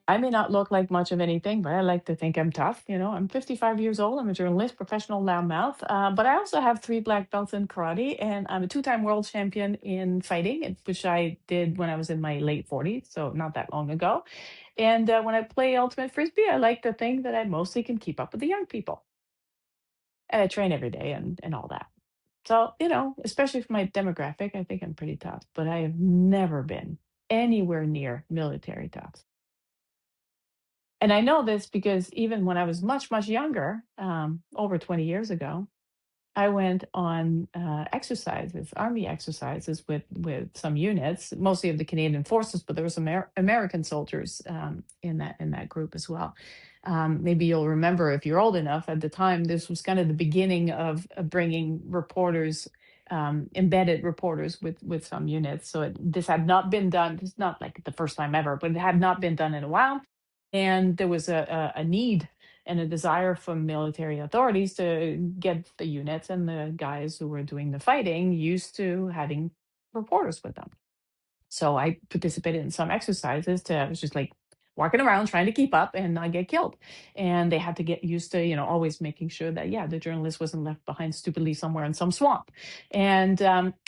I may not look like much of anything, but I like to think I'm tough. I'm 55 years old. I'm a journalist, professional loudmouth. But I also have three black belts in karate, and I'm a two-time world champion in fighting, which I did when I was in my late 40s, so not that long ago. And when I play ultimate frisbee, I like to think that I mostly can keep up with the young people. And I train every day and all that. So, especially for my demographic, I think I'm pretty tough. But I have never been anywhere near military tough. And I know this because even when I was much, much younger, over 20 years ago, I went on exercises, army exercises with some units, mostly of the Canadian Forces, but there were some American soldiers in that group as well. Maybe you'll remember if you're old enough. At the time, this was kind of the beginning of bringing reporters, embedded reporters with some units. So this had not been done. It's not like the first time ever, but it had not been done in a while, and there was a need and a desire from military authorities to get the units and the guys who were doing the fighting used to having reporters with them. So I participated in some exercises to I was just like walking around trying to keep up and not get killed. And they had to get used to, always making sure that yeah, the journalist wasn't left behind stupidly somewhere in some swamp. And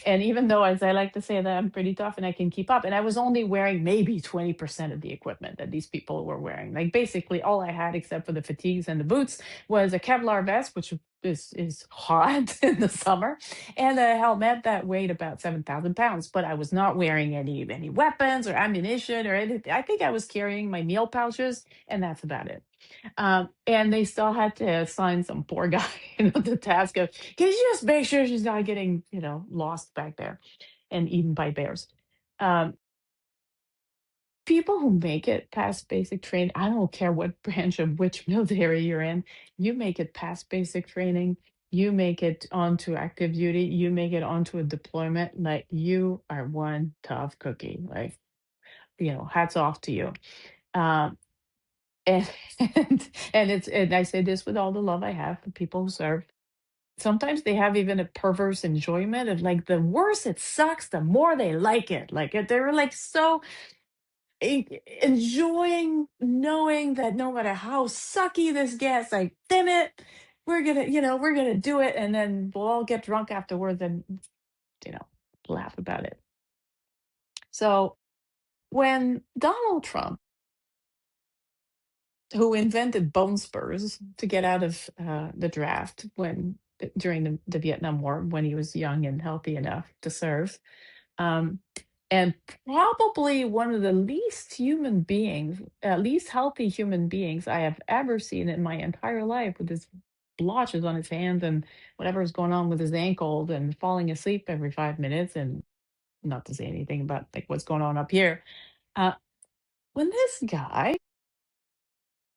even though as I like to say that I'm pretty tough and I can keep up, and I was only wearing maybe 20% of the equipment that these people were wearing. Like basically all I had except for the fatigues and the boots was a Kevlar vest, which is hot in the summer, and a helmet that weighed about 7,000 pounds. But I was not wearing any weapons or ammunition or anything. I think I was carrying my meal pouches, and that's about it. And they still had to assign some poor guy, the task of, can you just make sure she's not getting, lost back there and eaten by bears? Um, People who make it past basic training, I don't care what branch of which military you're in, you make it past basic training, you make it onto active duty, you make it onto a deployment, like you are one tough cookie. Like, hats off to you. Um, and and I say this with all the love I have for people who serve. Sometimes they have even a perverse enjoyment of like the worse it sucks, the more they like it. Like they're like so enjoying knowing that no matter how sucky this gets, like, damn it, we're gonna do it, and then we'll all get drunk afterwards and you know laugh about it. So when Donald Trump, who invented bone spurs to get out of the draft during the Vietnam War when he was young and healthy enough to serve, um, and probably one of the least healthy human beings I have ever seen in my entire life, with his blotches on his hands and whatever is going on with his ankle and falling asleep every 5 minutes, and not to say anything about like what's going on up here. Uh, when this guy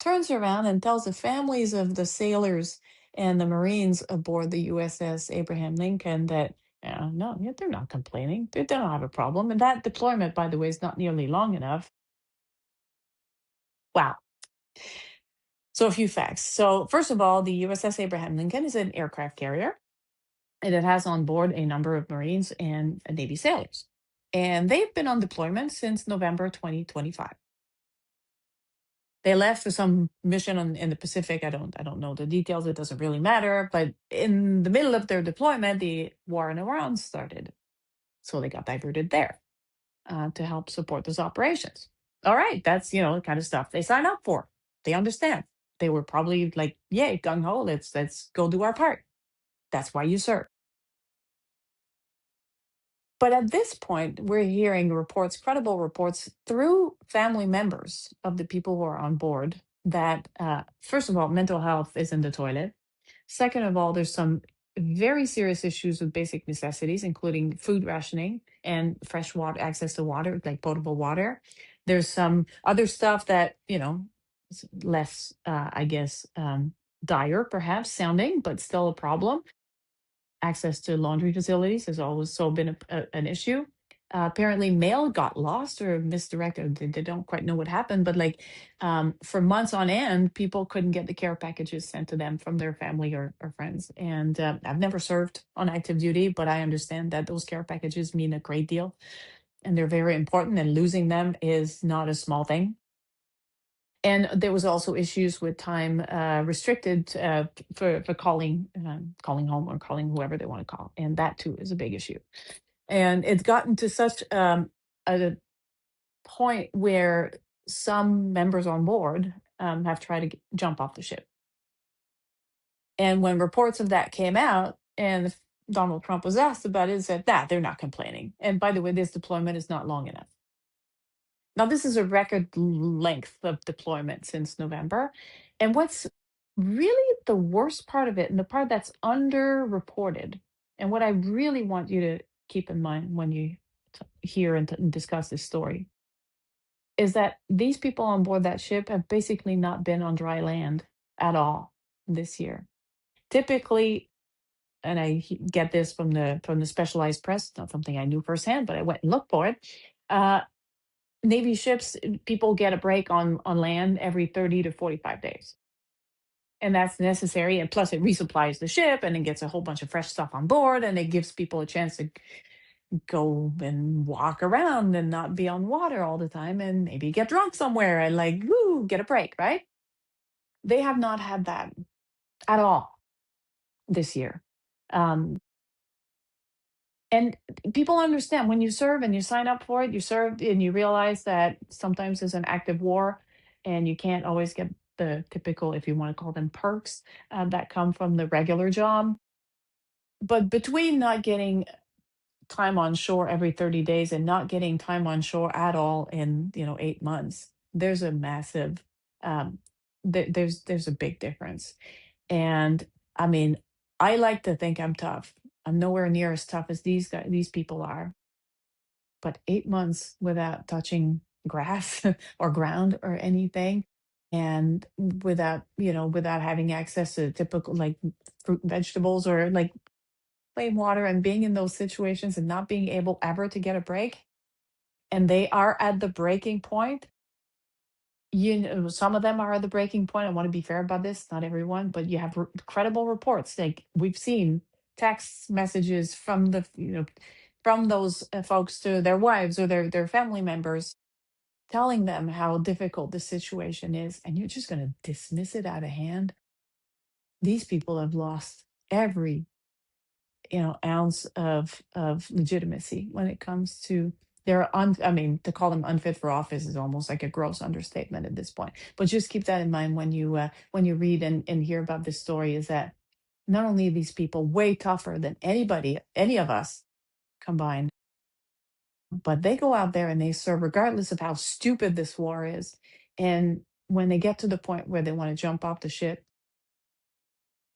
turns around and tells the families of the sailors and the Marines aboard the USS Abraham Lincoln that, no, yeah, they're not complaining. They don't have a problem. And that deployment, by the way, is not nearly long enough. Wow. So, a few facts. So, first of all, the USS Abraham Lincoln is an aircraft carrier, and it has on board a number of Marines and Navy sailors. And they've been on deployment since November 2025. They left for some mission in the Pacific. I don't know the details. It doesn't really matter. But in the middle of their deployment, the war in Iran started, so they got diverted there to help support those operations. All right, that's the kind of stuff they sign up for. They understand. They were probably like, "Yay, gung ho! Let's go do our part." That's why you serve. But at this point, we're hearing reports, credible reports through family members of the people who are on board, that, first of all, mental health is in the toilet. Second of all, there's some very serious issues with basic necessities, including food rationing and fresh water, access to water, like potable water. There's some other stuff that, is less, I guess, dire perhaps sounding, but still a problem. Access to laundry facilities has also been an issue. Apparently, mail got lost or misdirected. They don't quite know what happened, but like for months on end, people couldn't get the care packages sent to them from their family or friends. And I've never served on active duty, but I understand that those care packages mean a great deal, and they're very important. And losing them is not a small thing. And there was also issues with time restricted for calling calling home or calling whoever they want to call, and that too is a big issue. And it's gotten to such a point where some members on board have tried to jump off the ship. And when reports of that came out, and Donald Trump was asked about it, he said that they're not complaining. And by the way, this deployment is not long enough. Now, this is a record length of deployment since November. And what's really the worst part of it, and the part that's underreported, and what I really want you to keep in mind when you hear and discuss this story, is that these people on board that ship have basically not been on dry land at all this year. Typically, and get this from the specialized press, not something I knew firsthand, but I went and looked for it. Uh, Navy ships, people get a break on land every 30 to 45 days. And that's necessary. And plus, it resupplies the ship and it gets a whole bunch of fresh stuff on board. And it gives people a chance to go and walk around and not be on water all the time and maybe get drunk somewhere and like, woo, get a break, right? They have not had that at all this year. Um, and people understand when you serve and you sign up for it, you serve and you realize that sometimes there's an active war and you can't always get the typical, if you want to call them perks, that come from the regular job. But between not getting time on shore every 30 days and not getting time on shore at all in 8 months, there's a massive um, there's a big difference. And I mean, I like to think I'm tough. I'm nowhere near as tough as these people are, but 8 months without touching grass or ground or anything, and without having access to typical like fruit and vegetables or like plain water, and being in those situations and not being able ever to get a break, and they are at the breaking point. Some of them are at the breaking point. I want to be fair about this, not everyone, but you have credible reports. Like we've seen text messages from from those folks to their wives or their family members, telling them how difficult the situation is, and you're just going to dismiss it out of hand. These people have lost every ounce of legitimacy when it comes to I mean, to call them unfit for office is almost like a gross understatement at this point. But just keep that in mind when you read and hear about this story, is that not only are these people way tougher than any of us combined, but they go out there and they serve regardless of how stupid this war is. And when they get to the point where they want to jump off the ship,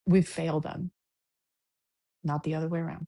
we've failed them, not the other way around.